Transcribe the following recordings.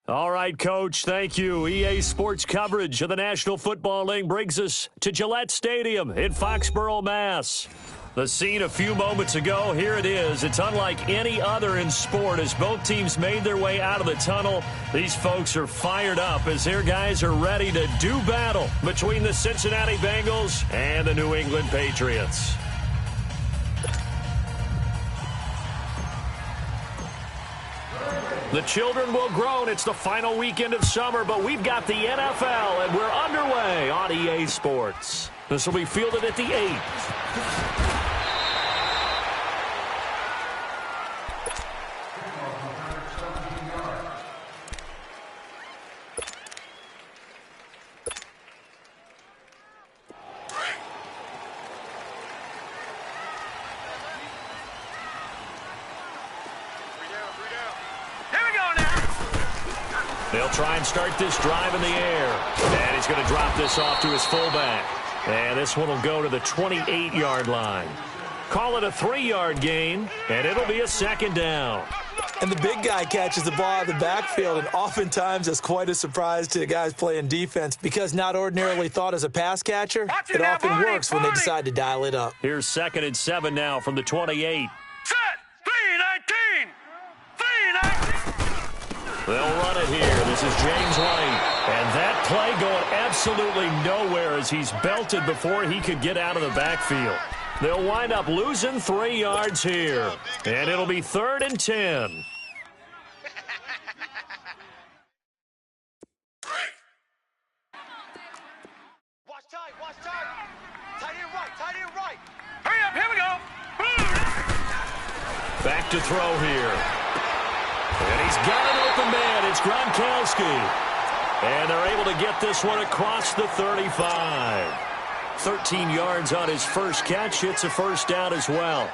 All right, Coach, thank you. EA Sports coverage of the National Football League brings us to Gillette Stadium in Foxborough, Mass. The scene a few moments ago, here it is. It's unlike any other in sport as both teams made their way out of the tunnel. These folks are fired up as their guys are ready to do battle between the Cincinnati Bengals and the New England Patriots. The children will groan. It's the final weekend of summer, but we've got the NFL, and we're underway on EA Sports. This will be fielded at the 8th. They'll try and start this drive in the air. And he's going to drop this off to his fullback. And this one will go to the 28-yard line. Call it a 3-yard gain, and it'll be a second down. And the big guy catches the ball out of the backfield, and oftentimes it's quite a surprise to the guys playing defense because not ordinarily thought as a pass catcher, it often works when they decide to dial it up. Here's 2nd and 7 now from the 28. Set! 3-19! 3-19! They'll run it here. This is James White. And that play going absolutely nowhere as he's belted before he could get out of the backfield. They'll wind up losing 3 yards here. And it'll be 3rd and 10. Watch tight, watch tight. Tight end right, tight end right. Hurry up, here we go. Back to throw here. And he's got an open man. It's Gronkowski. And they're able to get this one across the 35. 13 yards on his first catch. It's a first down as well.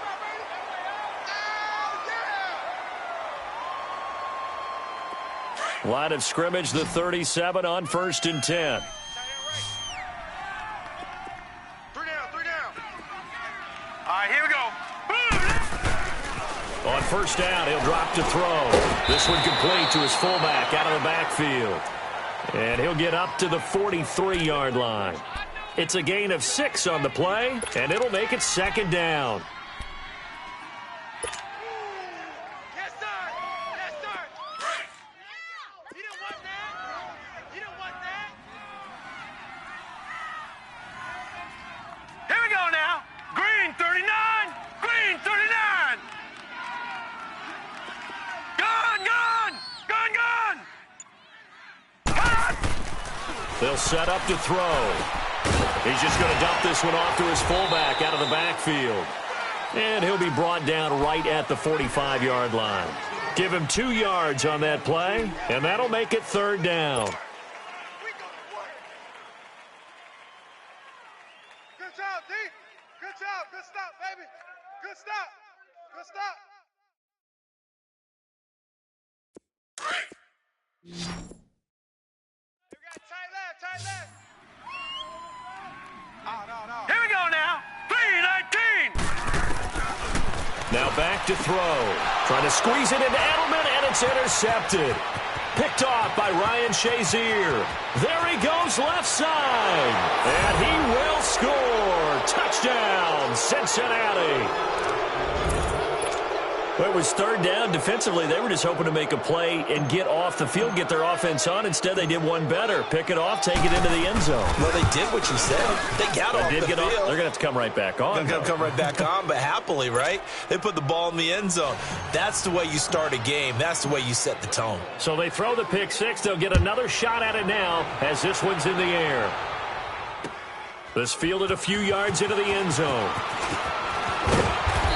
Line of scrimmage, the 37 on 1st and 10. 3 down. All right, here we go. On 1st down, he'll drop to throw. This one complete to his fullback out of the backfield. And he'll get up to the 43-yard line. It's a gain of 6 on the play, and it'll make it 2nd down. Yes, sir. Yes, sir. You didn't want that. You didn't want that. Here we go now. Green 39. Green 39. Gone. They'll set up to throw. He's just going to dump this one off to his fullback out of the backfield. And he'll be brought down right at the 45-yard line. Give him 2 yards on that play, and that'll make it 3rd down. Good job, D. Good job. Good stop, baby. Good stop. Good stop. Tight left. No. Here we go now. 3-19. Now back to throw. Trying to squeeze it into Edelman, and it's intercepted. Picked off by Ryan Shazier. There he goes left side. And he will score. Touchdown, Cincinnati. Well, it was 3rd down. Defensively, they were just hoping to make a play and get off the field, get their offense on. Instead, they did one better. Pick it off, take it into the end zone. Well, they did what you said. They got off the field. They're going to have to come right back on. They're going to come right back on, but happily, right? They put the ball in the end zone. That's the way you start a game. That's the way you set the tone. So they throw the pick 6. They'll get another shot at it now as this one's in the air. This fielded a few yards into the end zone.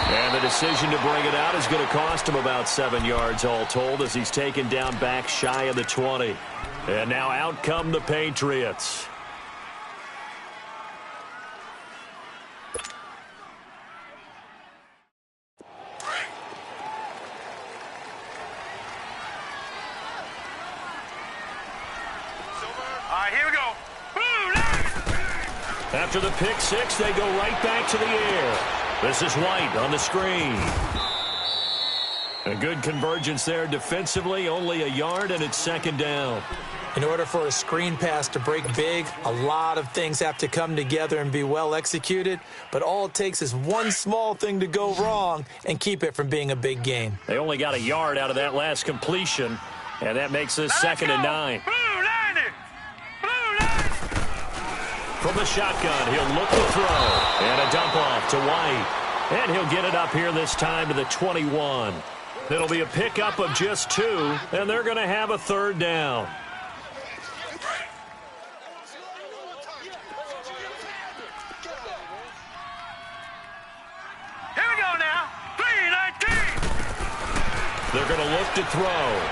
And the decision to bring it out is going to cost him about 7 yards all told as he's taken down back shy of the 20. And now out come the Patriots. All right, here we go. After the pick 6, they go right back to the air. This is White on the screen. A good convergence there defensively, only a yard, and it's second down. In order for a screen pass to break big, a lot of things have to come together and be well executed, but all it takes is one small thing to go wrong and keep it from being a big game. They only got a yard out of that last completion, and that makes this second and 9. From the shotgun, he'll look to throw, and a dump off to White. And he'll get it up here this time to the 21. It'll be a pickup of just 2, and they're going to have a third down. Here we go now. 3-19. They're going to look to throw.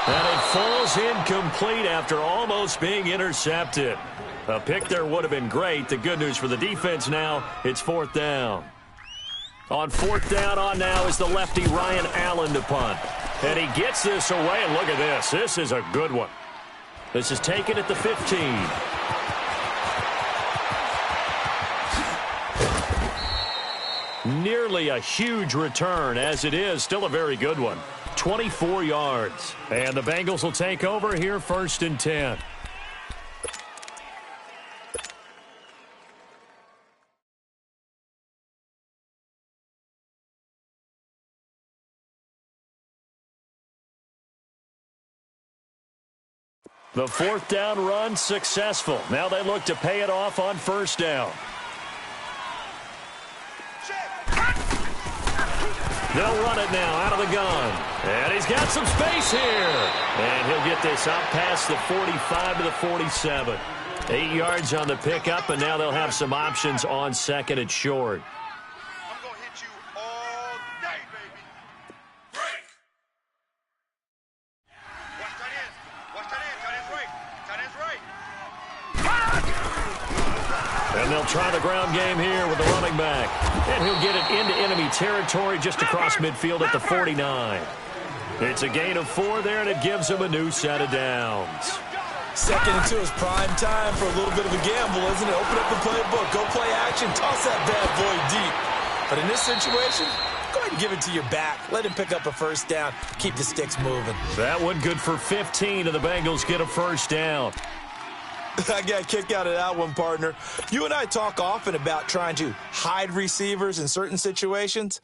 And it falls incomplete after almost being intercepted. A pick there would have been great. The good news for the defense now, it's fourth down. On fourth down on now is the lefty Ryan Allen to punt. And he gets this away, and look at this. This is a good one. This is taken at the 15. Nearly a huge return, as it is still a very good one. 24 yards. And the Bengals will take over here first and 10. The fourth down run successful. Now they look to pay it off on first down. They'll run it now out of the gun. And he's got some space here. And he'll get this up past the 45 to the 47. 8 yards on the pickup, and now they'll have some options on second and short. I'm going to hit you all day, baby. Break. Watch tight ends. Watch tight ends. Tight ends right. Tight ends right. And they'll try the ground game here with the running back. And he'll get it into enemy territory just across midfield at the 49. It's a gain of 4 there, and it gives him a new set of downs. Second and 2 is prime time for a little bit of a gamble, isn't it? Open up the playbook, go play action, toss that bad boy deep. But in this situation, go ahead and give it to your back. Let him pick up a first down. Keep the sticks moving. That one good for 15, and the Bengals get a first down. I got a kick out of that one, partner. You and I talk often about trying to hide receivers in certain situations,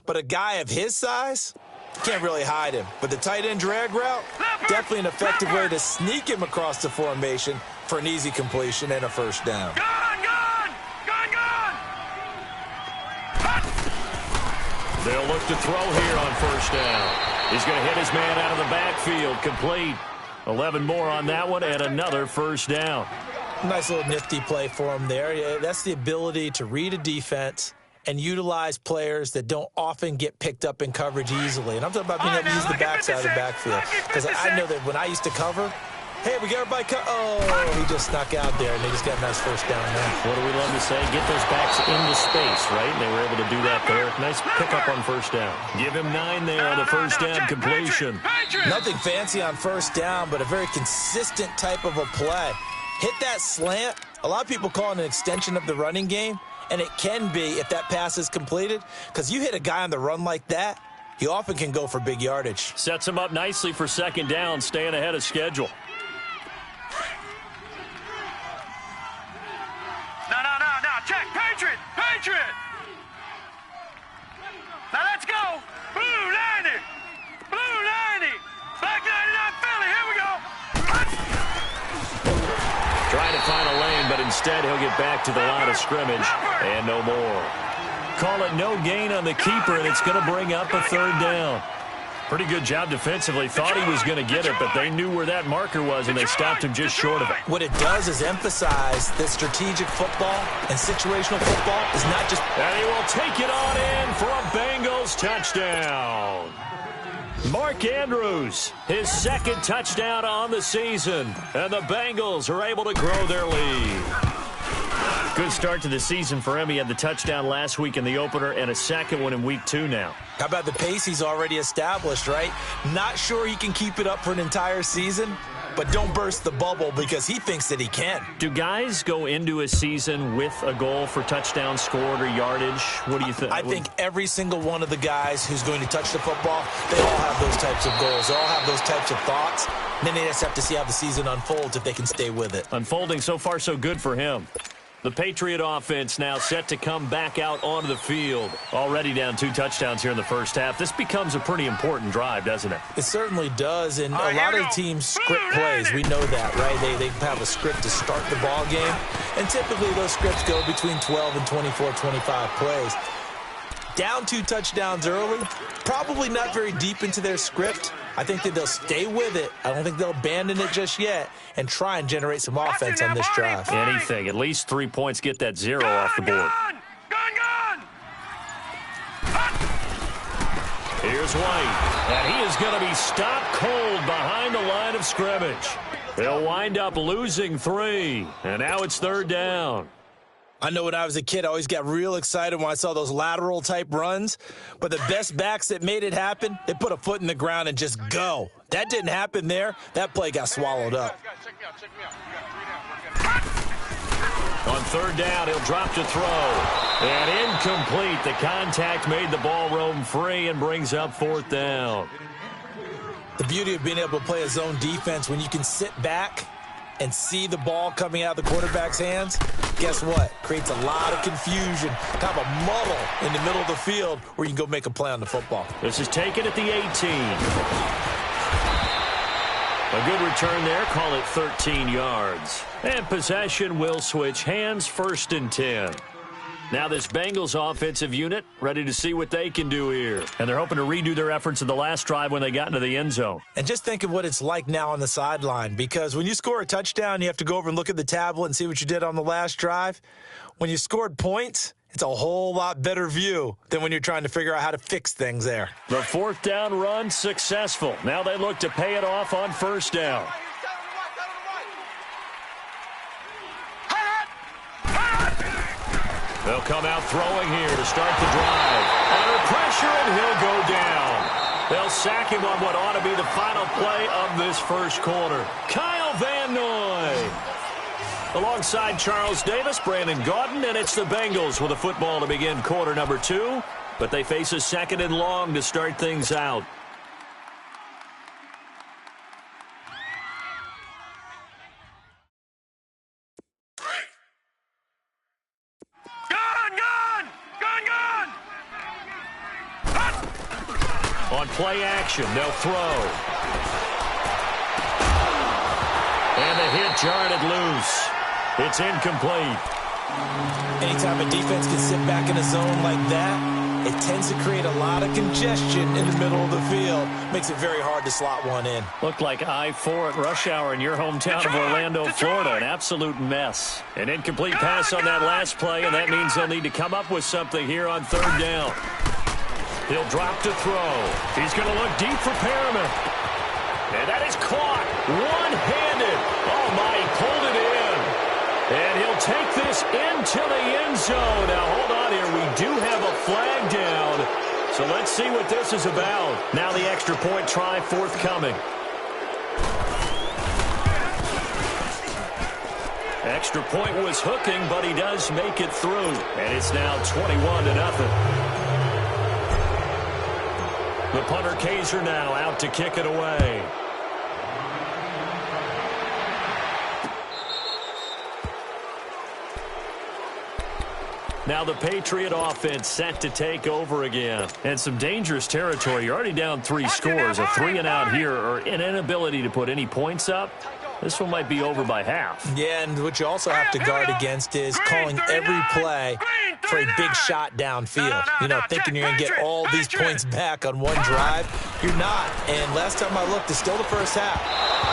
but a guy of his size, can't really hide him. But the tight end drag route, definitely an effective way to sneak him across the formation for an easy completion and a first down. They'll look to throw here on first down. He's going to hit his man out of the backfield, complete. 11 more on that one, and another first down. Nice little nifty play for him there. Yeah, that's the ability to read a defense and utilize players that don't often get picked up in coverage easily. And I'm talking about being able to use the backside of the backfield. Because I know that when I used to cover, hey, we got everybody oh, he just snuck out there, and they just got a nice first down there. What do we love to say? Get those backs into space, right? And they were able to do that there. Nice pickup on first down. Give him 9 there on the first down completion. Nothing fancy on first down, but a very consistent type of a play. Hit that slant. A lot of people call it an extension of the running game, and it can be if that pass is completed, because you hit a guy on the run like that, he often can go for big yardage. Sets him up nicely for second down, staying ahead of schedule. No, check, Patriot! Now let's go! Blue 90! Black 99 Philly, here we go! Trying to find a lane, but instead he'll get back to the line of scrimmage, and no more. Call it no gain on the keeper, and it's going to bring up a third down. Pretty good job defensively. Thought he was going to get it, but they knew where that marker was, and they stopped him just short of it. What it does is emphasize that strategic football and situational football is not just... And he will take it on in for a Bengals touchdown. Mark Andrews, his second touchdown on the season, and the Bengals are able to grow their lead. Good start to the season for him. He had the touchdown last week in the opener and a second one in week 2 now. How about the pace he's already established, right? Not sure he can keep it up for an entire season, but don't burst the bubble because he thinks that he can. Do guys go into a season with a goal for touchdowns scored or yardage? What do you think? I think every single one of the guys who's going to touch the football, they all have those types of goals. They all have those types of thoughts. And then they just have to see how the season unfolds if they can stay with it. Unfolding so far so good for him. The Patriot offense now set to come back out onto the field. Already down 2 touchdowns here in the first half. This becomes a pretty important drive, doesn't it? It certainly does, and a lot of teams script plays. We know that, right? They have a script to start the ball game, and typically those scripts go between 12 and 24, 25 plays. Down 2 touchdowns early, probably not very deep into their script. I think that they'll stay with it. I don't think they'll abandon it just yet and try and generate some offense on this drive. Anything. At least 3 points get that 0 off the board. Gone! Here's White, and he is going to be stopped cold behind the line of scrimmage. They'll wind up losing 3, and now it's 3rd down. I know when I was a kid, I always got real excited when I saw those lateral-type runs. But the best backs that made it happen, they put a foot in the ground and just go. That didn't happen there. That play got swallowed up. Check me out. We got 3 down. On 3rd down, he'll drop to throw. And incomplete. The contact made the ball roam free and brings up 4th down. The beauty of being able to play a zone defense when you can sit back and see the ball coming out of the quarterback's hands, guess what? Creates a lot of confusion, kind of a muddle in the middle of the field where you can go make a play on the football. This is taken at the 18. A good return there. Call it 13 yards. And possession will switch hands, 1st and 10. Now this Bengals offensive unit ready to see what they can do here. And they're hoping to redo their efforts in the last drive when they got into the end zone. And just think of what it's like now on the sideline, because when you score a touchdown, you have to go over and look at the tablet and see what you did on the last drive. When you scored points, it's a whole lot better view than when you're trying to figure out how to fix things there. The 4th down run successful. Now they look to pay it off on 1st down. They'll come out throwing here to start the drive. Under pressure, and he'll go down. They'll sack him on what ought to be the final play of this first quarter. Kyle Van Noy. Alongside Charles Davis, Brandon Gaudin, and it's the Bengals with a football to begin quarter number 2. But they face a 2nd and long to start things out. On play action, they'll throw. And the hit jarred it loose. It's incomplete. Anytime a defense can sit back in a zone like that, it tends to create a lot of congestion in the middle of the field. Makes it very hard to slot one in. Looked like I-4 at rush hour in your hometown of Orlando, Florida. An absolute mess. An incomplete pass on that last play, and that means they'll need to come up with something here on 3rd down. He'll drop to throw. He's going to look deep for Perriman. And that is caught one-handed. Oh, my, he pulled it in. And he'll take this into the end zone. Now, hold on here. We do have a flag down. So let's see what this is about. Now the extra point try forthcoming. Extra point was hooking, but he does make it through. And it's now 21-0. The punter Kaiser now out to kick it away. Now the Patriot offense set to take over again. And some dangerous territory. You're already down 3 scores. A 3-and-out here or an inability to put any points up. This one might be over by half. Yeah, and what you also have to guard against is calling every play for a big shot downfield. You know, thinking you're going to get all these points back on one drive. You're not. And last time I looked, it's still the first half.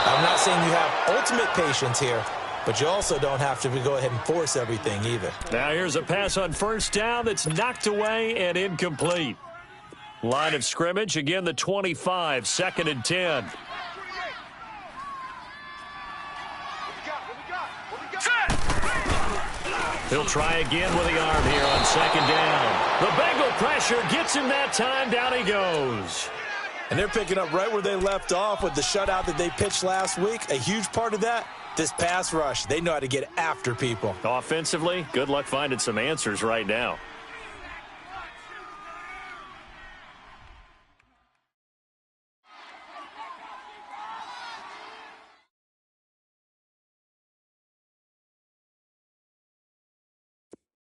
I'm not saying you have ultimate patience here, but you also don't have to go ahead and force everything either. Now here's a pass on 1st down that's knocked away and incomplete. Line of scrimmage, again the 25, 2nd and 10. He'll try again with the arm here on 2nd down. The Bengal pressure gets him that time. Down he goes. And they're picking up right where they left off with the shutout that they pitched last week. A huge part of that, this pass rush. They know how to get after people. Offensively, good luck finding some answers right now.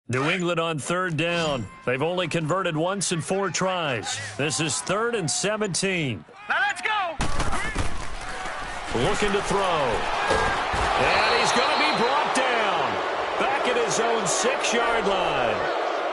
New England on third down. They've only converted once in 4 tries. This is 3rd and 17. Now let's go. Looking to throw. And he's going to be brought down. Back at his own 6-yard line.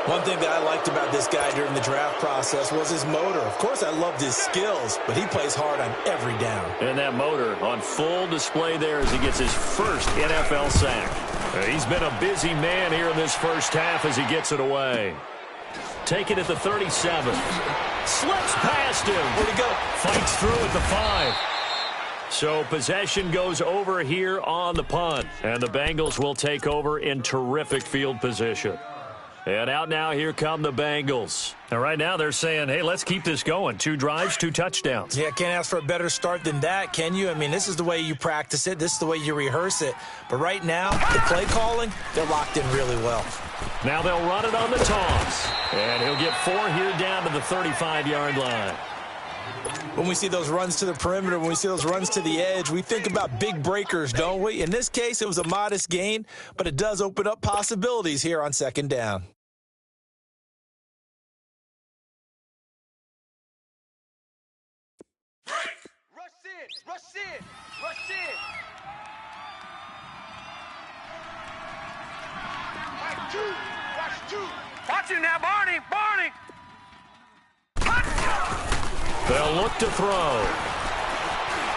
One thing that I liked about this guy during the draft process was his motor. Of course, I loved his skills, but he plays hard on every down. And that motor on full display there as he gets his first NFL sack. He's been a busy man here in this first half as he gets it away. Taken at the 37. Slips past him. Where'd he go? Fights through at the 5. So possession goes over here on the punt. And the Bengals will take over in terrific field position. And out now, here come the Bengals. And right now they're saying, hey, let's keep this going. 2 drives, 2 touchdowns. Yeah, can't ask for a better start than that, can you? I mean, this is the way you practice it. This is the way you rehearse it. But right now, the play calling, they're locked in really well. Now they'll run it on the toss. And he'll get 4 here down to the 35-yard line. When we see those runs to the perimeter, when we see those runs to the edge, we think about big breakers, don't we? In this case, it was a modest gain, but it does open up possibilities here on 2nd down. Rush in. Rush in. Watch 2. Watch it now, Barney. Barney. They'll look to throw.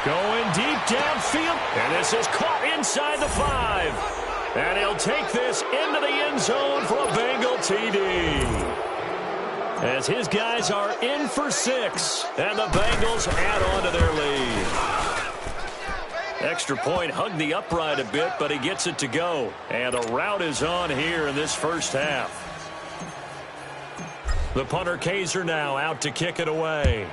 Going deep downfield. And this is caught inside the 5. And he'll take this into the end zone for a Bengal TD. As his guys are in for 6. And the Bengals add on to their lead. Extra point hugged the upright a bit, but he gets it to go. And a rout is on here in this first half. The punter Kaiser now out to kick it away.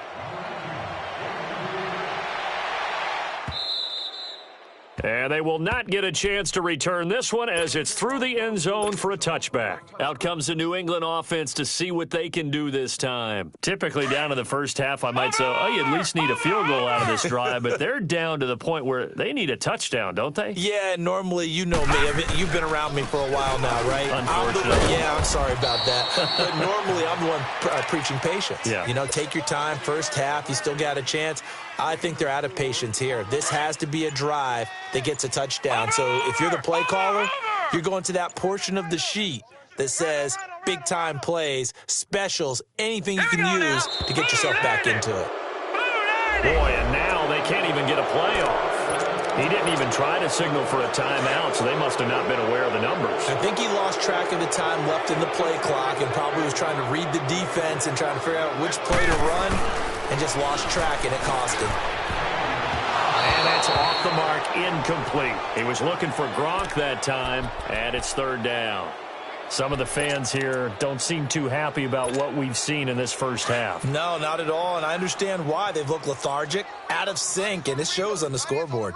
And they will not get a chance to return this one as it's through the end zone for a touchback. Out comes the New England offense to see what they can do this time. Typically down to the first half, I might say, oh, you at least need a field goal out of this drive, but they're down to the point where they need a touchdown, don't they? Yeah, normally, you know me. You've been around me for a while now, right? Unfortunately. I'm sorry about that. But normally, I'm the one preaching patience. Yeah. You know, take your time, first half, you still got a chance. I think they're out of patience here. This has to be a drive that gets a touchdown. So if you're the play caller, you're going to that portion of the sheet that says big-time plays, specials, anything you can use to get yourself back into it. Boy, and now they can't even get a play off. He didn't even try to signal for a timeout, so they must have not been aware of the numbers. I think he lost track of the time left in the play clock and probably was trying to read the defense and trying to figure out which play to run and just lost track, and it cost him. And that's off the mark, incomplete. He was looking for Gronk that time, and it's 3rd down. Some of the fans here don't seem too happy about what we've seen in this first half. No, not at all, and I understand why. They've looked lethargic, out of sync, and it shows on the scoreboard.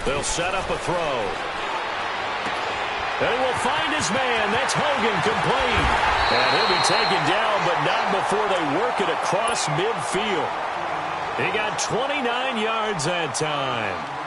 They'll set up a throw. And he will find his man. That's Hogan, complete. And he'll be taken down, but not before they work it across midfield. He got 29 yards that time.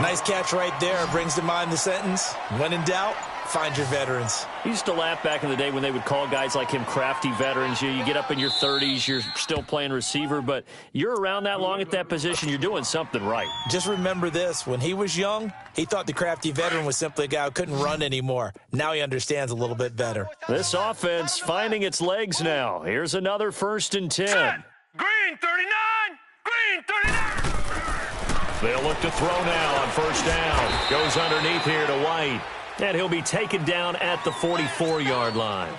Nice catch right there. Brings to mind the sentence, when in doubt, find your veterans. I used to laugh back in the day when they would call guys like him crafty veterans. You get up in your 30s, you're still playing receiver, but you're around that long at that position, you're doing something right. Just remember this. When he was young, he thought the crafty veteran was simply a guy who couldn't run anymore. Now he understands a little bit better. This offense finding its legs now. Here's another 1st and 10. Green 39. Green 39. They'll look to throw now on 1st down. Goes underneath here to White. And he'll be taken down at the 44-yard line.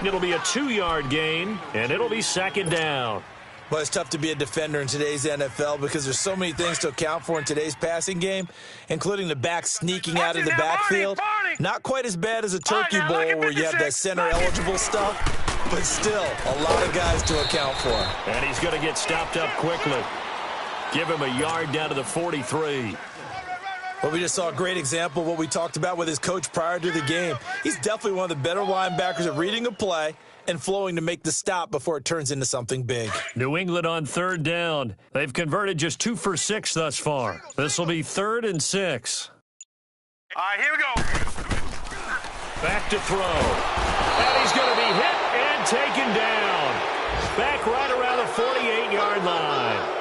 It'll be a 2-yard gain, and it'll be 2nd down. Well, it's tough to be a defender in today's NFL because there's so many things to account for in today's passing game, including the back sneaking out of the backfield. Not quite as bad as a turkey bowl where you have that center-eligible stuff, but still a lot of guys to account for. And he's going to get stopped up quickly. Give him a yard down to the 43. Well, we just saw a great example of what we talked about with his coach prior to the game. He's definitely one of the better linebackers at reading a play and flowing to make the stop before it turns into something big. New England on third down. They've converted just 2 for 6 thus far. This will be 3rd and 6. All right, here we go. Back to throw. And he's going to be hit and taken down. Back right around the 48-yard line.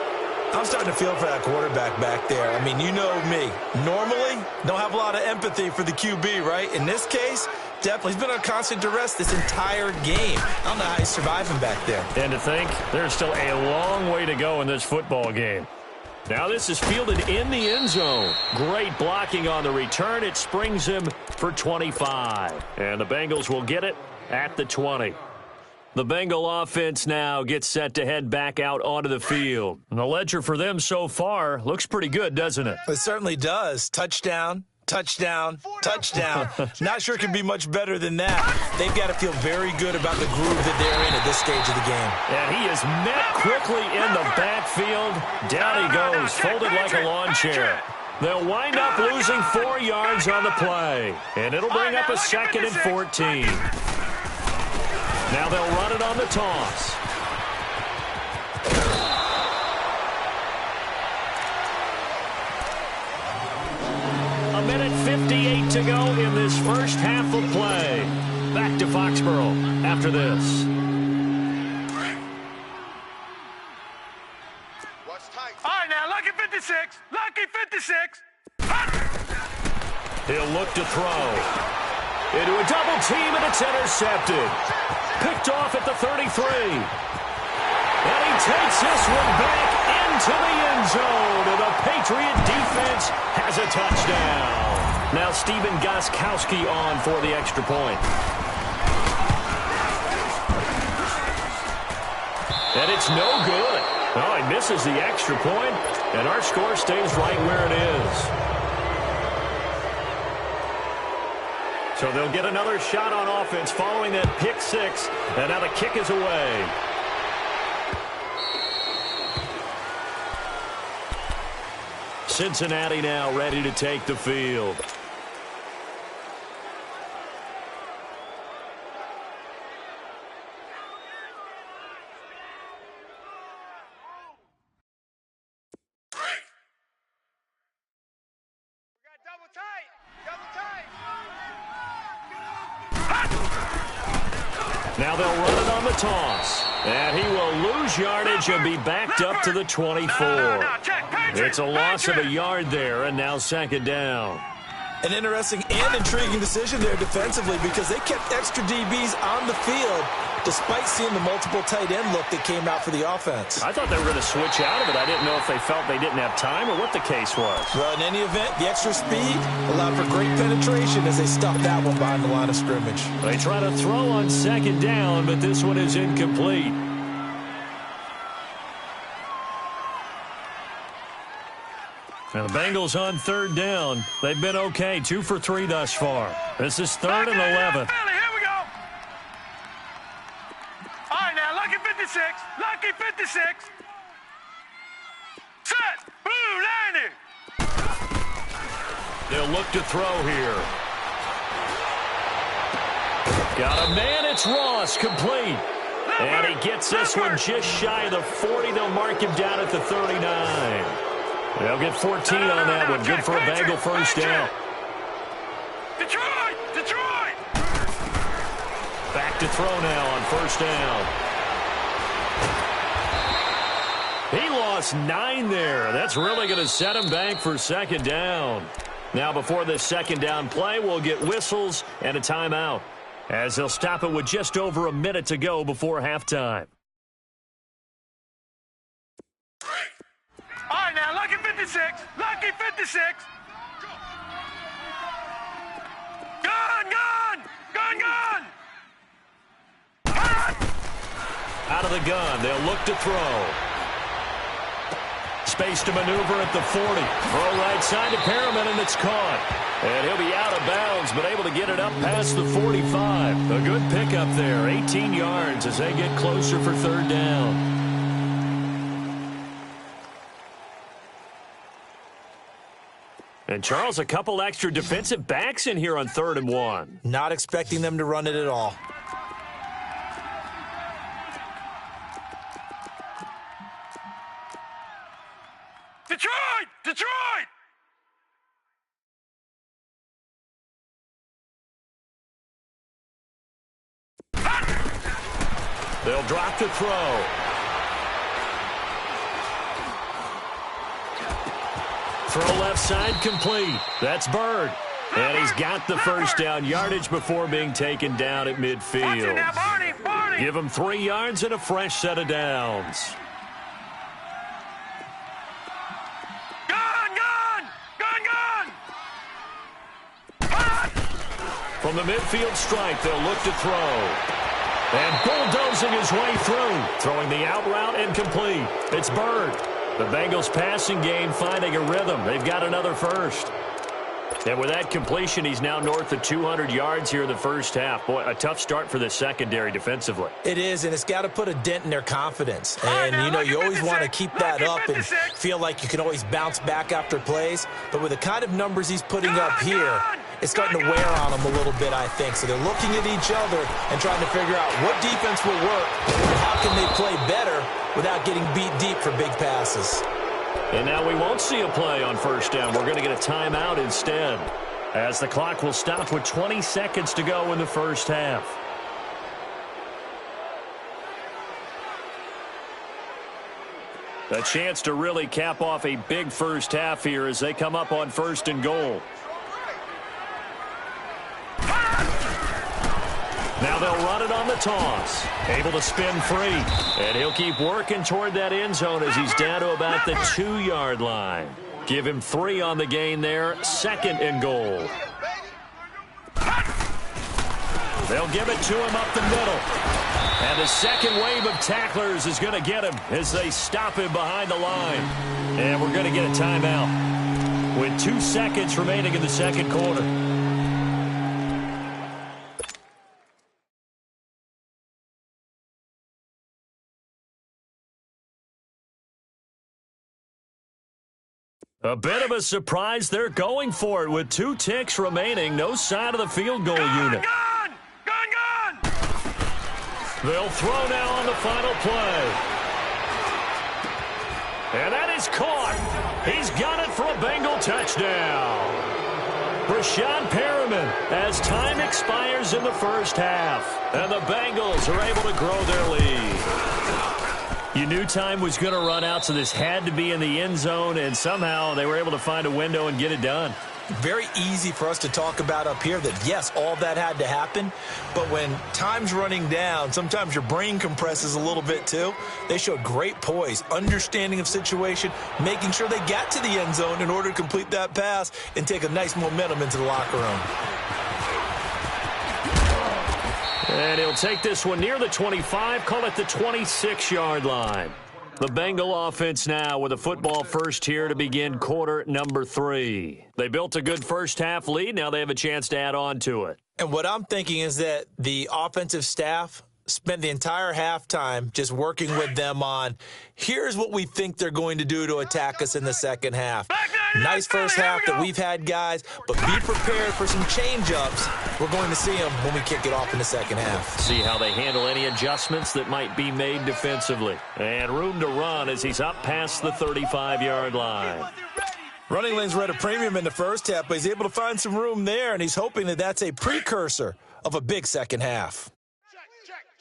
I'm starting to feel for that quarterback back there. I mean, you know me. Normally, don't have a lot of empathy for the QB, right? In this case, definitely. He's been on constant duress this entire game. I don't know how he's surviving back there. And to think, there's still a long way to go in this football game. Now this is fielded in the end zone. Great blocking on the return. It springs him for 25. And the Bengals will get it at the 20. The Bengal offense now gets set to head back out onto the field. And the ledger for them so far looks pretty good, doesn't it? It certainly does. Touchdown, touchdown, touchdown. Not sure it can be much better than that. They've got to feel very good about the groove that they're in at this stage of the game. And he is met quickly in the backfield. Down he goes, folded like a lawn chair. They'll wind up losing 4 yards on the play. And it'll bring up a 2nd and 14. Now they'll run it on the toss. A minute 58 to go in this first half of play. Back to Foxborough after this. All right, now, lucky 56. Lucky 56. He'll look to throw. Into a double team, and it's intercepted. Picked off at the 33. And he takes this one back into the end zone. And the Patriot defense has a touchdown. Now Steven Gostkowski on for the extra point. And it's no good. Oh, he misses the extra point, and our score stays right where it is. So they'll get another shot on offense following that pick 6, and now the kick is away. Cincinnati now ready to take the field. Now they'll run it on the toss. And he will lose yardage and be backed up to the 24. It's a loss of a yard there, and now 2nd down. An interesting and intriguing decision there defensively because they kept extra DBs on the field despite seeing the multiple tight end look that came out for the offense. I thought they were going to switch out of it. I didn't know if they felt they didn't have time or what the case was. Well, in any event, the extra speed allowed for great penetration as they stuffed that one behind the line of scrimmage. They try to throw on 2nd down, but this one is incomplete. Now the Bengals on 3rd down. They've been okay, 2 for 3 thus far. This is 3rd and 11. Here we go. All right, now, lucky 56. Lucky 56. Set. Blue 90. They'll look to throw here. Got a man, it's Ross, complete. And he gets this one just shy of the 40. They'll mark him down at the 39. They'll get 14 on that one. Good for a Bengal first down. Detroit! Detroit! Back to throw now on 1st down. He lost 9 there. That's really going to set him back for 2nd down. Now before this 2nd down play, we'll get whistles and a timeout, as they'll stop it with just over a minute to go before halftime. All right, now, lucky 56. Lucky 56. Gun, gun! Gun, gun! Out of the gun, they'll look to throw. space to maneuver at the 40. Throw right side to Perriman, and it's caught. And he'll be out of bounds, but able to get it up past the 45. A good pickup there, 18 yards as they get closer for third down. And, Charles, a couple extra defensive backs in here on 3rd and 1. Not expecting them to run it at all. Detroit! Detroit! They'll drop the throw. Throw left side complete. That's Bird. And he's got the first down yardage before being taken down at midfield. Give him 3 yards and a fresh set of downs. From the midfield stripe, they'll look to throw. And bulldozing his way through. Throwing the out route incomplete. It's Bird. The Bengals passing game finding a rhythm. They've got another first. And with that completion, he's now north of 200 yards here in the first half. Boy, a tough start for the secondary defensively. It is, and it's got to put a dent in their confidence. And, you know, you always want to keep that up and feel like you can always bounce back after plays. But with the kind of numbers he's putting up here, it's starting to wear on them a little bit, I think. So they're looking at each other and trying to figure out what defense will work and how can they play better without getting beat deep for big passes. And now we won't see a play on first down. We're going to get a timeout instead, as the clock will stop with 20 seconds to go in the first half. A chance to really cap off a big first half here as they come up on 1st and goal. Now they'll run it on the toss. Able to spin free. And he'll keep working toward that end zone as he's down to about the 2-yard line. Give him 3 on the gain there. 2nd and goal. They'll give it to him up the middle. And the second wave of tacklers is going to get him as they stop him behind the line. And we're going to get a timeout with 2 seconds remaining in the second quarter. A bit of a surprise. They're going for it with 2 ticks remaining. No sign of the field goal unit. Gone! They'll throw now on the final play. And that is caught. He's got it for a Bengal touchdown. Rashad Perriman as time expires in the first half. And the Bengals are able to grow their lead. You knew time was going to run out, so this had to be in the end zone, and somehow they were able to find a window and get it done. Very easy for us to talk about up here that, yes, all that had to happen, but when time's running down, sometimes your brain compresses a little bit too. They showed great poise, understanding of situation, making sure they got to the end zone in order to complete that pass and take a nice momentum into the locker room. And he'll take this one near the 25, call it the 26-yard line. The Bengal offense now with a football first here to begin quarter number 3. They built a good first half lead. Now they have a chance to add on to it. And what I'm thinking is that the offensive staff spent the entire halftime just working with them on, here's what we think they're going to do to attack us in the second half. Nice first half that we've had, guys, but be prepared for some change-ups. We're going to see them when we kick it off in the second half. See how they handle any adjustments that might be made defensively. And room to run as he's up past the 35-yard line. Running lanes were at a premium in the first half, but he's able to find some room there, and he's hoping that that's a precursor of a big second half.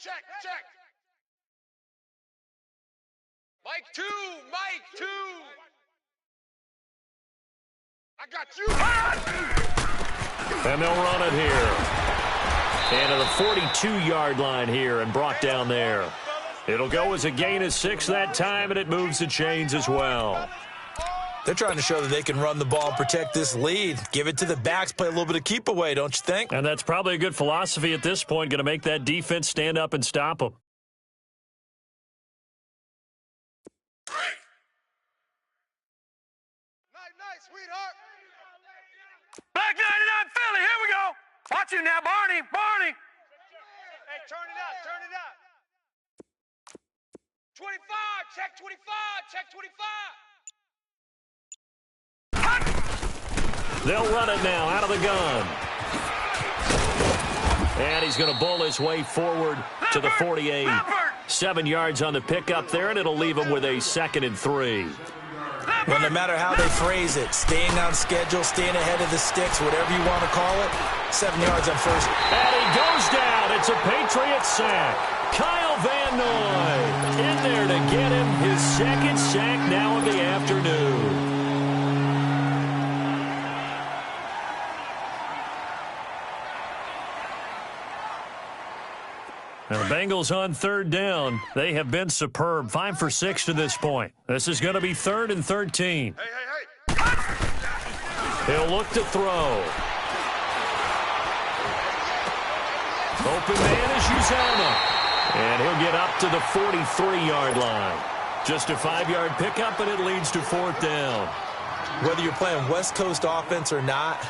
Check. Mike 2. I got you. And they'll run it here. And to the 42-yard line here and brought down there. It'll go as a gain of 6 that time, and it moves the chains as well. They're trying to show that they can run the ball and protect this lead. Give it to the backs, play a little bit of keep away, don't you think? And that's probably a good philosophy at this point, going to make that defense stand up and stop them. Watch him now, Barney. Barney. Hey, turn it up. Turn it up. 25. Check 25. Check 25. They'll run it now out of the gun. And he's going to bowl his way forward to the 48. 7 yards on the pickup there, and it'll leave him with a 2nd and 3. Well, no matter how they phrase it, staying on schedule, staying ahead of the sticks, whatever you want to call it, 7 yards on first. And he goes down. It's a Patriot sack. Kyle Van Noy in there to get him his 2nd sack now of the afternoon. Now the Bengals on 3rd down. They have been superb. 5 for 6 to this point. This is going to be 3rd and 13. Hey. He'll look to throw. Open man is Uzomah. And he'll get up to the 43-yard line. Just a 5-yard pickup, and it leads to 4th down. Whether you're playing West Coast offense or not,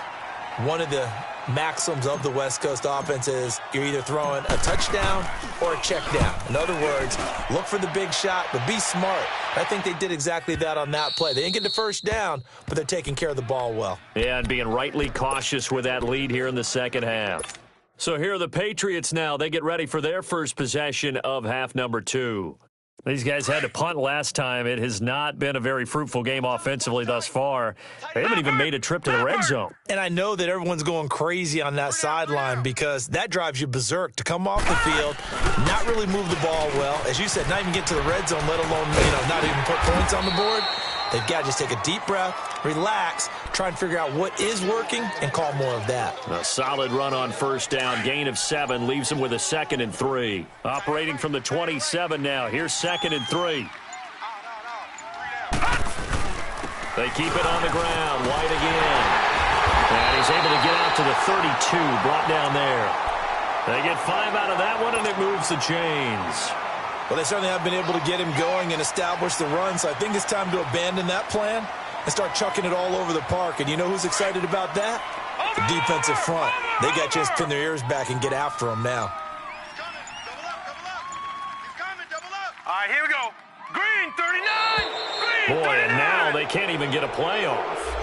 one of the maxims of the West Coast offense is you're either throwing a touchdown or a check down. In other words, look for the big shot, but be smart. I think they did exactly that on that play. They didn't get the first down, but they're taking care of the ball well. Yeah, and being rightly cautious with that lead here in the second half. So here are the Patriots now. They get ready for their first possession of half number 2. These guys had to punt last time. It has not been a very fruitful game offensively thus far. They haven't even made a trip to the red zone. And I know that everyone's going crazy on that sideline because that drives you berserk to come off the field, not really move the ball well. As you said, not even get to the red zone, let alone, not even put points on the board. They've got to just take a deep breath, relax, try and figure out what is working, and call more of that. A solid run on first down. Gain of 7 leaves him with a 2nd and 3. Operating from the 27 now. Here's 2nd and 3. They keep it on the ground. White again. And he's able to get out to the 32. Brought down there. They get 5 out of that one, and it moves the chains. Well, they certainly have been able to get him going and establish the run, so I think it's time to abandon that plan and start chucking it all over the park. And you know who's excited about that? The defensive front. They got a chance to pin their ears back and get after him now. All right, here we go. Green, 39. Green, Boy, 39. and now they can't even get a play off.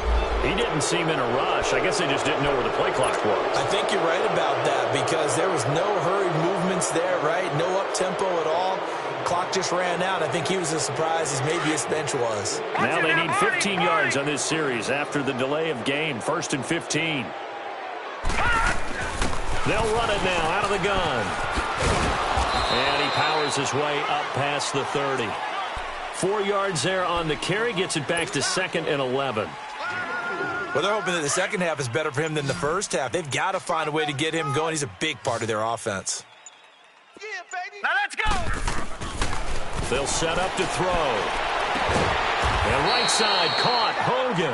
He didn't seem in a rush. I guess they just didn't know where the play clock was. I think you're right about that because there was no hurried movements there, right? No up-tempo at all. Clock just ran out. I think he was as surprised as maybe his bench was. Now they need 15 yards on this series after the delay of game. 1st and 15. They'll run it now out of the gun. And he powers his way up past the 30. 4 yards there on the carry. Gets it back to 2nd and 11. Well, they're hoping that the second half is better for him than the first half. They've got to find a way to get him going. He's a big part of their offense. Yeah, baby. Now let's go. They'll set up to throw. And right side caught Hogan.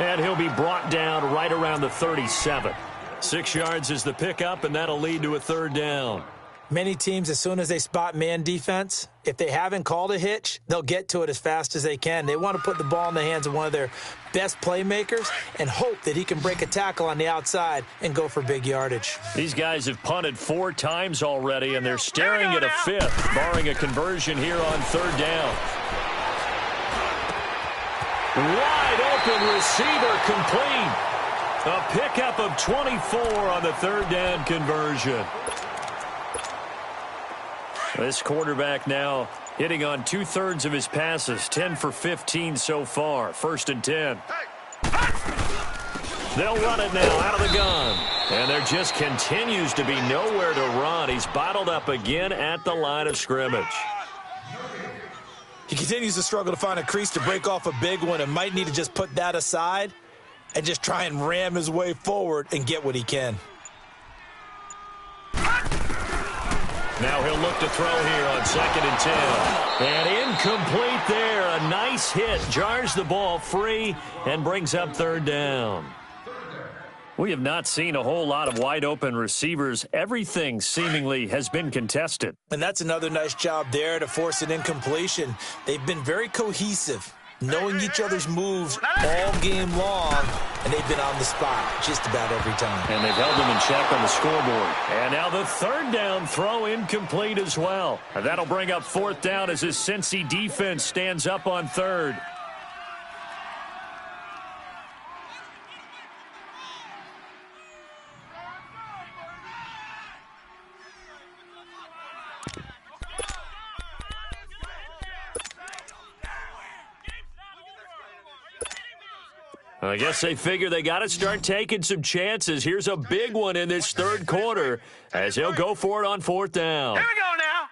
And he'll be brought down right around the 37. 6 yards is the pickup, and that'll lead to a 3rd down. Many teams, as soon as they spot man defense, if they haven't called a hitch, they'll get to it as fast as they can. They want to put the ball in the hands of one of their best playmakers and hope that he can break a tackle on the outside and go for big yardage. These guys have punted 4 times already, and they're staring at a 5th, barring a conversion here on 3rd down. Wide open receiver complete. A pickup of 24 on the 3rd down conversion. This quarterback now hitting on 2/3 of his passes, 10 for 15 so far. 1st and 10. They'll run it now out of the gun. And there just continues to be nowhere to run. He's bottled up again at the line of scrimmage. He continues to struggle to find a crease to break off a big one and might need to just put that aside and just try and ram his way forward and get what he can. Now he'll look to throw here on 2nd and 10. And incomplete there. A nice hit. Jars the ball free and brings up 3rd down. We have not seen a whole lot of wide open receivers. Everything seemingly has been contested. And that's another nice job there to force an incompletion. They've been very cohesive. knowing each other's moves all game long, and they've been on the spot just about every time. And they've held them in check on the scoreboard. And now the third down throw incomplete as well. And that'll bring up fourth down as this Cincy defense stands up on third. I guess they figure they got to start taking some chances. Here's a big one in this third quarter as he'll go for it on fourth down. Here we go now.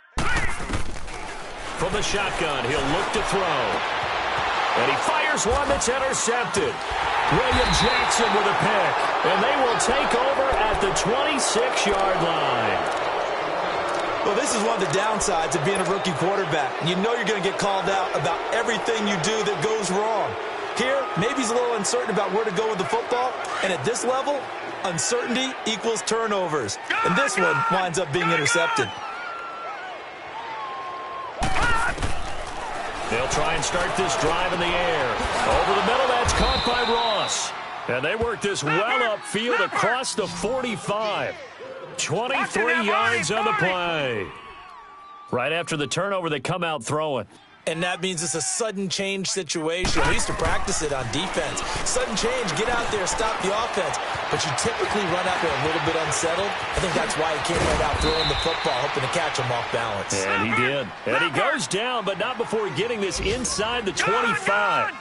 From the shotgun, he'll look to throw. And he fires one that's intercepted. William Jackson with a pick. And they will take over at the 26-yard line. Well, this is one of the downsides of being a rookie quarterback. You know you're going to get called out about everything you do that goes wrong. Here, maybe he's a little uncertain about where to go with the football. And at this level, uncertainty equals turnovers. And this one winds up being intercepted. They'll try and start this drive in the air. Over the middle, that's caught by Ross. And they work this well upfield across the 45. 23 yards on the play. Right after the turnover, they come out throwing. And that means it's a sudden change situation. We used to practice it on defense. Sudden change, get out there, stop the offense. But you typically run out there a little bit unsettled. I think that's why he came right out throwing the football, hoping to catch him off balance. And he did. And he goes down, but not before getting this inside the 25.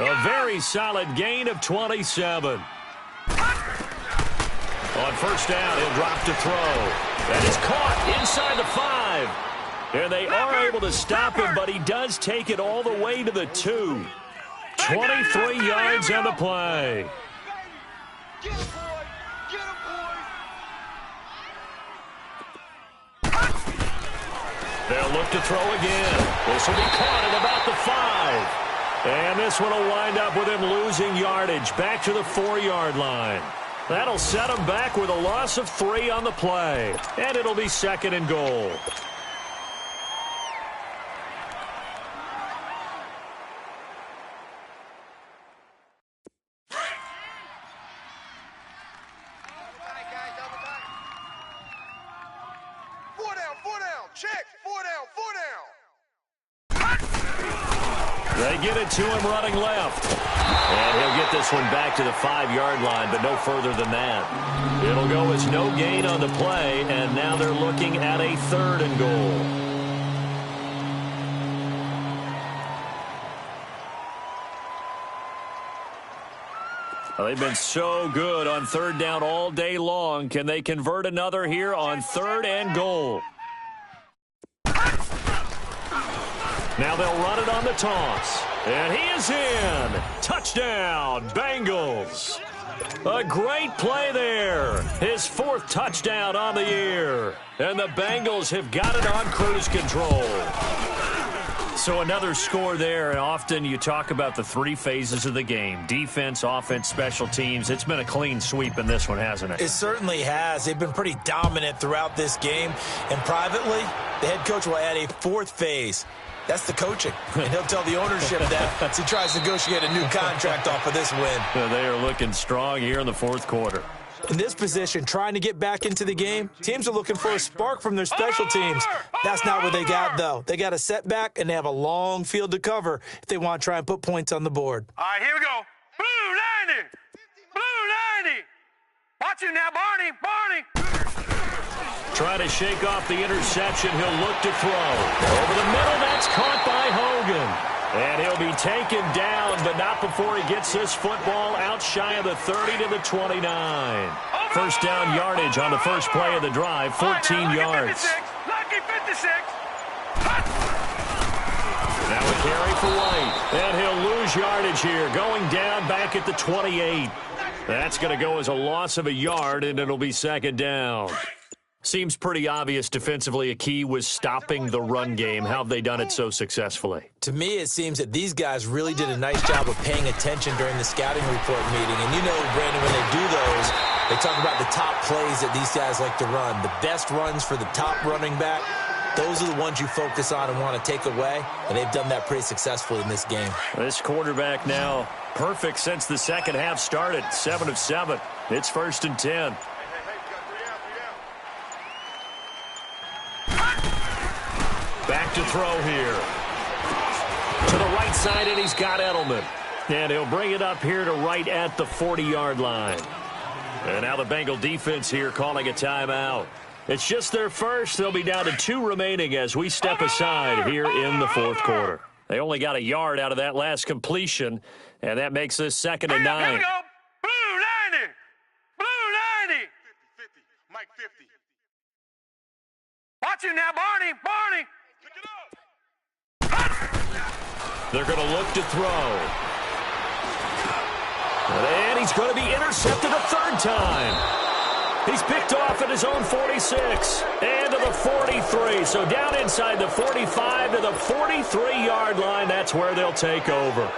A very solid gain of 27. On first down, he'll drop to throw. That is caught inside the 5. And they are able to stop him, but he does take it all the way to the 2. 23 yards on the play. Get him, boy. Get him, boy. They'll look to throw again. This will be caught at about the 5. And this one will wind up with him losing yardage back to the 4-yard line. That'll set him back with a loss of 3 on the play. And it'll be second and goal. Check. 4 down. They get it to him running left. And he'll get this one back to the 5-yard line, but no further than that. It'll go as no gain on the play, and now they're looking at a third and goal. Well, they've been so good on third down all day long. Can they convert another here on third and goal? Now they'll run it on the toss. And he is in. Touchdown, Bengals. A great play there. His 4th touchdown on the year. And the Bengals have got it on cruise control. So another score there, and often you talk about the 3 phases of the game. Defense, offense, special teams. It's been a clean sweep in this one, hasn't it? It certainly has. They've been pretty dominant throughout this game. And privately, the head coach will add a 4th phase. That's the coaching. And he'll tell the ownership that as he tries to negotiate a new contract off of this win. They are looking strong here in the 4th quarter. In this position, trying to get back into the game, teams are looking for a spark from their special teams. That's not what they got, though. They got a setback, and they have a long field to cover if they want to try and put points on the board. All right, here we go. Blue 90. Blue 90. Watch it now, Barney. Barney. Trying to shake off the interception. He'll look to throw. Over the middle, that's caught by Hogan. And he'll be taken down, but not before he gets this football out shy of the 30 to the 29. First down yardage on the first play of the drive, 14 yards. Lucky 56. Now a carry for White. And he'll lose yardage here, going down back at the 28. That's going to go as a loss of a yard, and it'll be second down. Seems pretty obvious defensively a key was stopping the run game. How have they done it so successfully? To me, it seems that these guys really did a nice job of paying attention during the scouting report meeting. And you know, Brandon, when they do those, they talk about the top plays that these guys like to run. The best runs for the top running back. those are the ones you focus on and want to take away, and they've done that pretty successfully in this game. This quarterback now perfect since the second half started. 7 of 7. It's 1st and 10. Back to throw here. To the right side, and he's got Edelman. And he'll bring it up here to right at the 40-yard line. And now the Bengal defense here calling a timeout. It's just their first. They'll be down to 2 remaining as we step aside here in the 4th quarter. They only got a yard out of that last completion, and that makes this 2nd and 9. Here we go. Blue 90. Blue 90. 50. Mike 50. Watch him now, Barney. Barney. Pick it up. They're going to look to throw. And he's going to be intercepted a 3rd time. He's picked off at his own 46 and to the 43. So down inside the 45 to the 43-yard line. That's where they'll take over.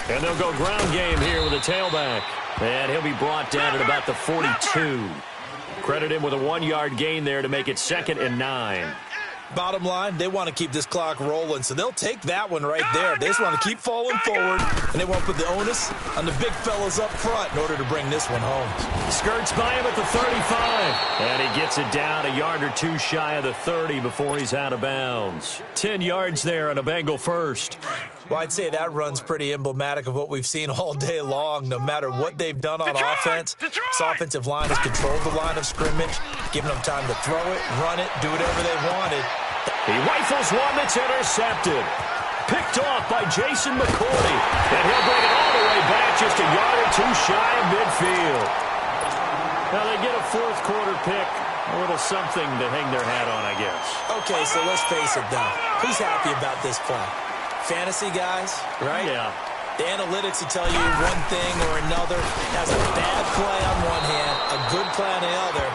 And they'll go ground game here with a tailback. And he'll be brought down at about the 42. Credit him with a 1-yard gain there to make it 2nd and 9. Bottom line, they want to keep this clock rolling, so they'll take that one right there. They just want to keep falling forward, and they won't put the onus on the big fellas up front in order to bring this one home. Skirts by him at the 35. And he gets it down a yard or 2 shy of the 30 before he's out of bounds. 10 yards there and a Bengal first. Well, I'd say that run's pretty emblematic of what we've seen all day long. No matter what they've done on offense, this offensive line has controlled the line of scrimmage, giving them time to throw it, run it, do whatever they wanted. He rifles one that's intercepted. Picked off by Jason McCourty. And he'll bring it all the way back just a yard or 2 shy of midfield. Now they get a 4th quarter pick. A little something to hang their hat on, I guess. Okay, so let's face it now. Who's happy about this play? Fantasy guys, right? Yeah. The analytics will tell you one thing or another. Has a bad play on one hand, a good play on the other,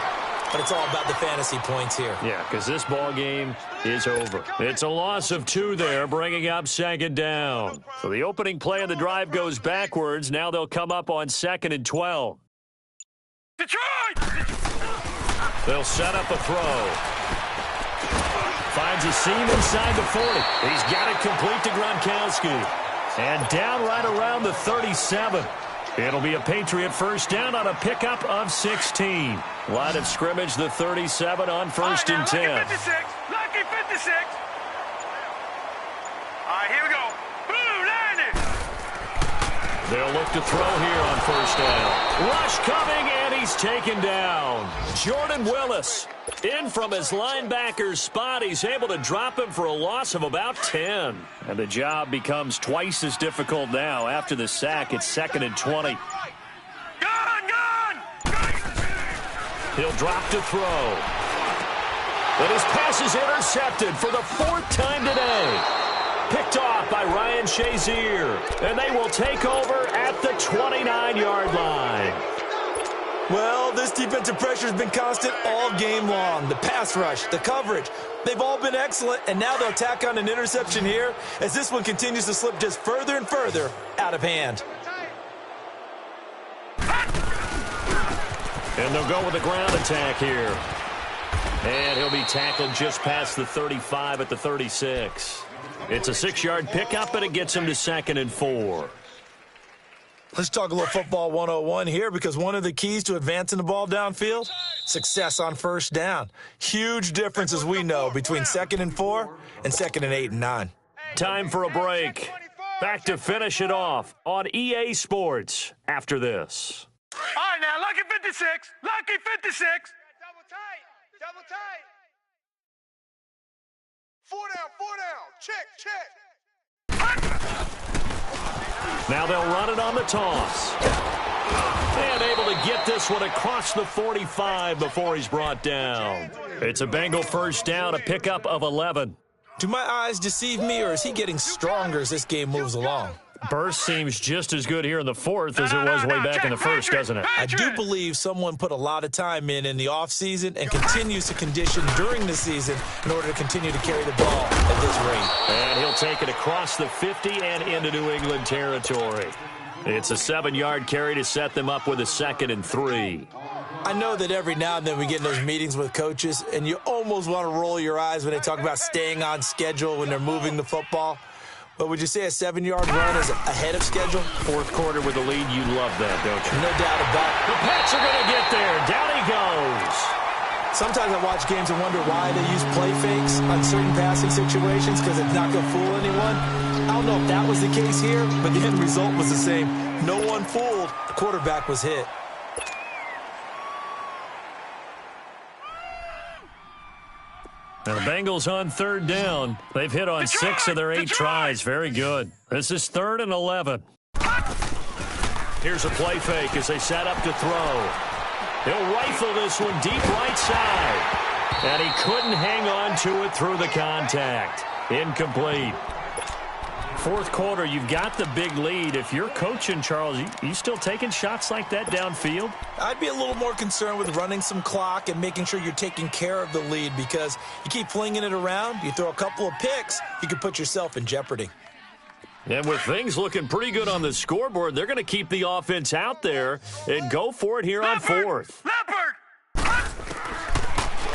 but it's all about the fantasy points here. Yeah, because this ball game is over. It's a loss of 2 there, bringing up 2nd down. So the opening play of the drive goes backwards. Now they'll come up on 2nd and 12. Detroit! They'll set up a throw. Finds a seam inside the 40. He's got it complete to Gronkowski. And down right around the 37. It'll be a Patriot first down on a pickup of 16. Line of scrimmage, the 37 on 1st and 10. Lucky 56. Lucky 56. All right, here we go. Blue 90. They'll look to throw here on 1st down. Rush coming, and he's taken down. Jordan Willis in from his linebacker's spot. He's able to drop him for a loss of about 10. And the job becomes twice as difficult now. After the sack, it's 2nd and 20. Gone! He'll drop to throw. But his pass is intercepted for the 4th time today. Picked off by Ryan Shazier. And they will take over at the 29-yard line. Well, this defensive pressure has been constant all game long. The pass rush, the coverage, they've all been excellent, and now they'll tack on an interception here as this one continues to slip just further and further out of hand. And they'll go with a ground attack here. And he'll be tackled just past the 35 at the 36. It's a 6-yard pickup, and it gets him to 2nd and 4. Let's talk a little football 101 here, because one of the keys to advancing the ball downfield, success on 1st down. Huge difference, as we know, between 2nd and 4 and 2nd and 8 and 9. Time for a break. Back to finish it off on EA Sports after this. All right, now, lucky 56. Lucky 56. Double tight. Double tight. 4 down, 4 down. Check. Now they'll run it on the toss. And able to get this one across the 45 before he's brought down. It's a Bengal first down, a pickup of 11. Do my eyes deceive me, or is he getting stronger as this game moves along? Burst seems just as good here in the fourth as it was way back in the first, doesn't it? I do believe someone put a lot of time in the offseason and continues to condition during the season in order to continue to carry the ball at this rate. And he'll take it across the 50 and into New England territory. It's a 7-yard carry to set them up with a 2nd and 3. I know that every now and then we get in those meetings with coaches, and you almost want to roll your eyes when they talk about staying on schedule when they're moving the football. But would you say a 7-yard run is ahead of schedule? Fourth quarter with the lead, you love that, don't you? No doubt about it. The Pats are going to get there. Down he goes. Sometimes I watch games and wonder why they use play fakes on certain passing situations because it's not going to fool anyone. I don't know if that was the case here, but the end result was the same. No one fooled. The quarterback was hit. Now the Bengals on 3rd down. They've hit on 6 of their 8 tries. Very good. This is 3rd and 11. Here's a play fake as they set up to throw. He'll rifle this one deep right side. And he couldn't hang on to it through the contact. Incomplete. Fourth quarter, you've got the big lead. If you're coaching, Charles, you still taking shots like that downfield? I'd be a little more concerned with running some clock and making sure you're taking care of the lead because you keep flinging it around, you throw a couple of picks, you could put yourself in jeopardy. And with things looking pretty good on the scoreboard, they're going to keep the offense out there and go for it here on 4th.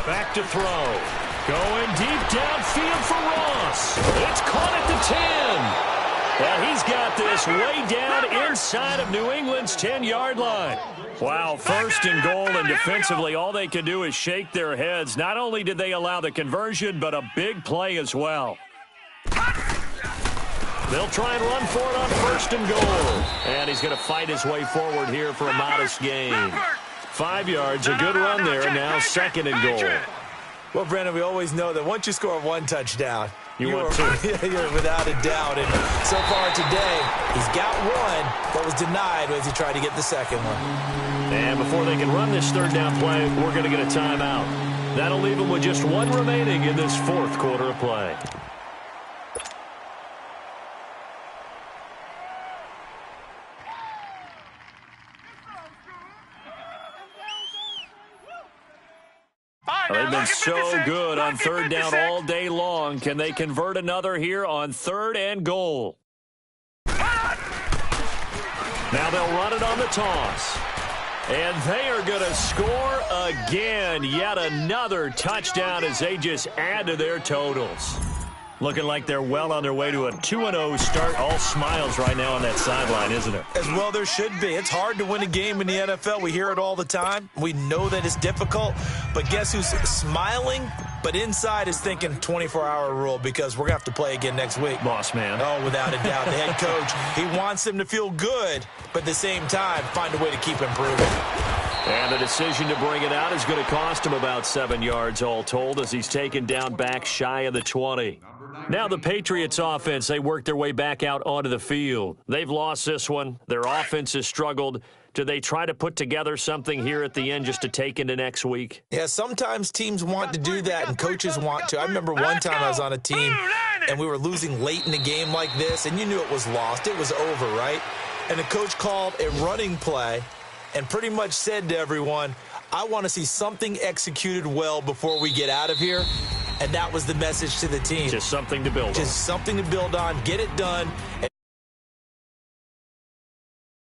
Back to throw. Going deep downfield for Ross. It's caught at the 10. And he's got this way down inside of New England's 10-yard line. Wow, 1st and goal, and defensively all they can do is shake their heads. Not only did they allow the conversion, but a big play as well. They'll try and run for it on 1st and goal. And he's going to fight his way forward here for a modest gain. 5 yards, a good run there, now 2nd and goal. Well, Brandon, we always know that once you score one touchdown, you want two. You're without a doubt. And so far today, he's got one that was denied as he tried to get the second one. And before they can run this 3rd down play, we're going to get a timeout. That'll leave them with just 1 remaining in this 4th quarter of play. They've been so good on 3rd down all day long. Can they convert another here on 3rd and goal? Now they'll run it on the toss. And they are going to score again. Yet another touchdown as they just add to their totals. Looking like they're well on their way to a 2-0 start. All smiles right now on that sideline, isn't it? As well there should be. It's hard to win a game in the NFL. We hear it all the time. We know that it's difficult. But guess who's smiling? But inside is thinking 24-hour rule because we're going to have to play again next week. Boss man. Oh, without a doubt. The head coach, he wants them to feel good, but at the same time, find a way to keep improving. And the decision to bring it out is going to cost him about 7 yards all told as he's taken down back shy of the 20. Now the Patriots offense, they work their way back out onto the field. They've lost this one. Their offense has struggled. Do they try to put together something here at the end just to take into next week? Yeah, sometimes teams want to do that and coaches want to. I remember one time I was on a team and we were losing late in a game like this and you knew it was lost. It was over, right? And the coach called a running play and pretty much said to everyone, I want to see something executed well before we get out of here. And that was the message to the team. Just something to build on. Just something to build on. Get it done.